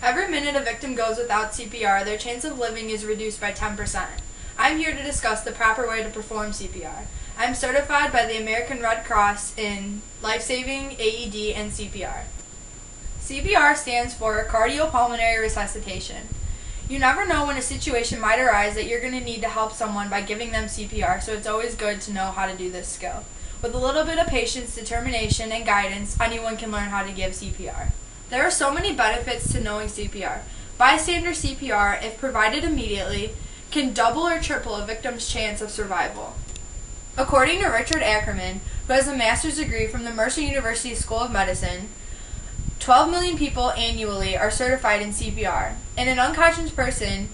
Every minute a victim goes without CPR, their chance of living is reduced by 10%. I'm here to discuss the proper way to perform CPR. I'm certified by the American Red Cross in life-saving, AED, and CPR. CPR stands for cardiopulmonary resuscitation. You never know when a situation might arise that you're going to need to help someone by giving them CPR, so it's always good to know how to do this skill. With a little bit of patience, determination, and guidance, anyone can learn how to give CPR. There are so many benefits to knowing CPR. Bystander CPR, if provided immediately, can double or triple a victim's chance of survival. According to Richard Ackerman, who has a master's degree from the Mercer University School of Medicine, 12 million people annually are certified in CPR, and an unconscious person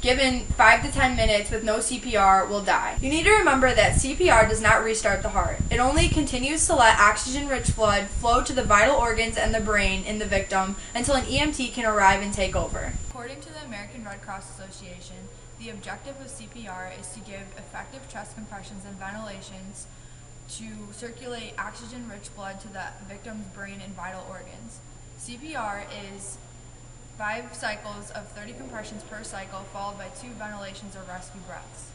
given 5 to 10 minutes with no CPR will die. You need to remember that CPR does not restart the heart. It only continues to let oxygen-rich blood flow to the vital organs and the brain in the victim until an EMT can arrive and take over. According to the American Red Cross Association, the objective of CPR is to give effective chest compressions and ventilations to circulate oxygen-rich blood to the victim's brain and vital organs. CPR is 5 cycles of 30 compressions per cycle, followed by 2 ventilations or rescue breaths.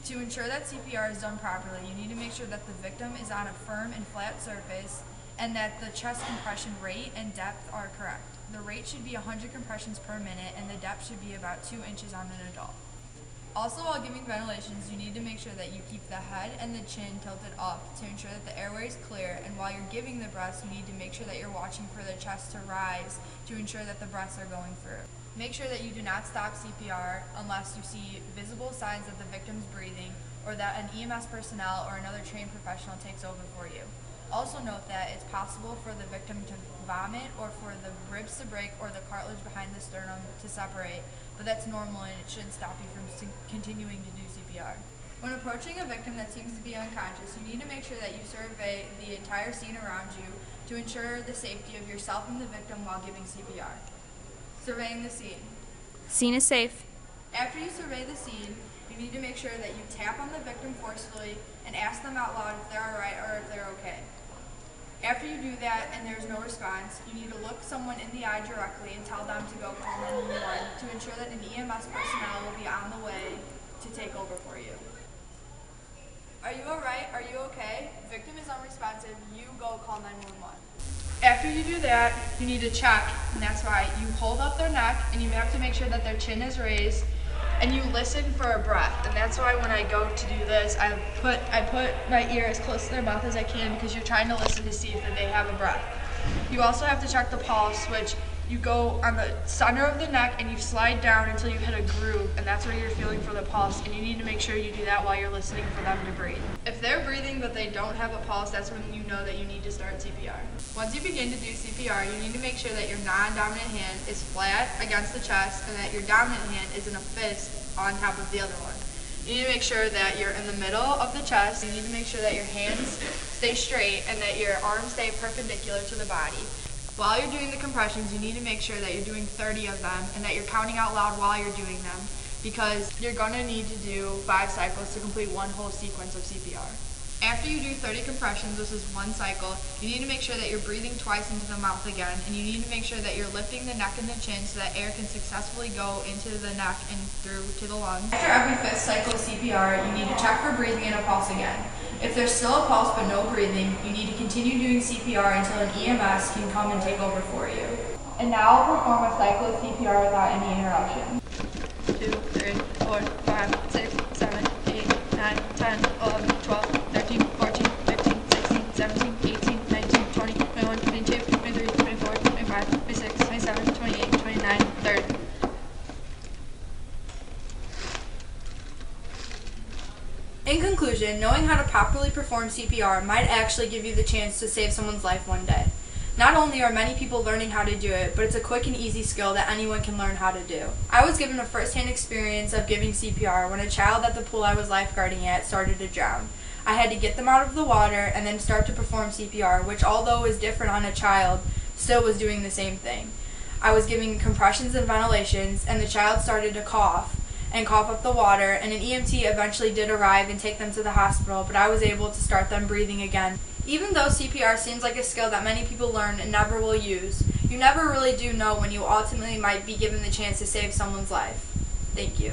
To ensure that CPR is done properly, you need to make sure that the victim is on a firm and flat surface and that the chest compression rate and depth are correct. The rate should be 100 compressions per minute and the depth should be about 2 inches on an adult. Also, while giving ventilations, you need to make sure that you keep the head and the chin tilted up to ensure that the airway is clear, and while you're giving the breaths, you need to make sure that you're watching for the chest to rise to ensure that the breaths are going through. Make sure that you do not stop CPR unless you see visible signs of the victim's breathing or that an EMS personnel or another trained professional takes over for you. Also note that it's possible for the victim to vomit or for the ribs to break or the cartilage behind the sternum to separate, but that's normal and it shouldn't stop you from continuing to do CPR. When approaching a victim that seems to be unconscious, you need to make sure that you survey the entire scene around you to ensure the safety of yourself and the victim while giving CPR. Surveying the scene. Scene is safe. After you survey the scene, you need to make sure that you tap on the victim forcefully and ask them out loud if they're alright or if they're okay. After you do that and there's no response, you need to look someone in the eye directly and tell them to go call 911 to ensure that an EMS personnel will be on the way to take over for you. Are you alright? Are you okay? Victim is unresponsive, you go call 911. After you do that, you need to check, and that's why you hold up their neck and you have to make sure that their chin is raised and you listen for a breath, and that's why when I go to do this, I put my ear as close to their mouth as I can because you're trying to listen to see if they have a breath. You also have to check the pulse, which you go on the center of the neck and you slide down until you hit a groove, and that's where you're feeling for the pulse, and you need to make sure you do that while you're listening for them to breathe. If they're breathing but they don't have a pulse, that's when you know that you need to start CPR. Once you begin to do CPR, you need to make sure that your non-dominant hand is flat against the chest and that your dominant hand is in a fist on top of the other one. You need to make sure that you're in the middle of the chest. You need to make sure that your hands stay straight and that your arms stay perpendicular to the body. While you're doing the compressions, you need to make sure that you're doing 30 of them and that you're counting out loud while you're doing them because you're going to need to do 5 cycles to complete one whole sequence of CPR. After you do 30 compressions, this is 1 cycle, you need to make sure that you're breathing twice into the mouth again, and you need to make sure that you're lifting the neck and the chin so that air can successfully go into the neck and through to the lungs. After every 5th cycle of CPR, you need to check for breathing and a pulse again. If there's still a pulse but no breathing, you need to continue doing CPR until an EMS can come and take over for you. And now I'll perform a cycle of CPR without any interruption. 2, 3, 4, 5, 6, 7, 8, 9, 10, 11, 12, 13, 14, 15, 16, 17, 18, 19, 20, 21, 22, 23, 24, 25, 26, 27, 28, 29, 30. In conclusion, knowing how to properly perform CPR might actually give you the chance to save someone's life one day. Not only are many people learning how to do it, but it's a quick and easy skill that anyone can learn how to do. I was given a first-hand experience of giving CPR when a child at the pool I was lifeguarding at started to drown. I had to get them out of the water and then start to perform CPR, which although was different on a child, still was doing the same thing. I was giving compressions and ventilations, and the child started to cough up the water, and an EMT eventually did arrive and take them to the hospital, but I was able to start them breathing again. Even though CPR seems like a skill that many people learn and never will use, You never really do know when you ultimately might be given the chance to save someone's life. Thank you.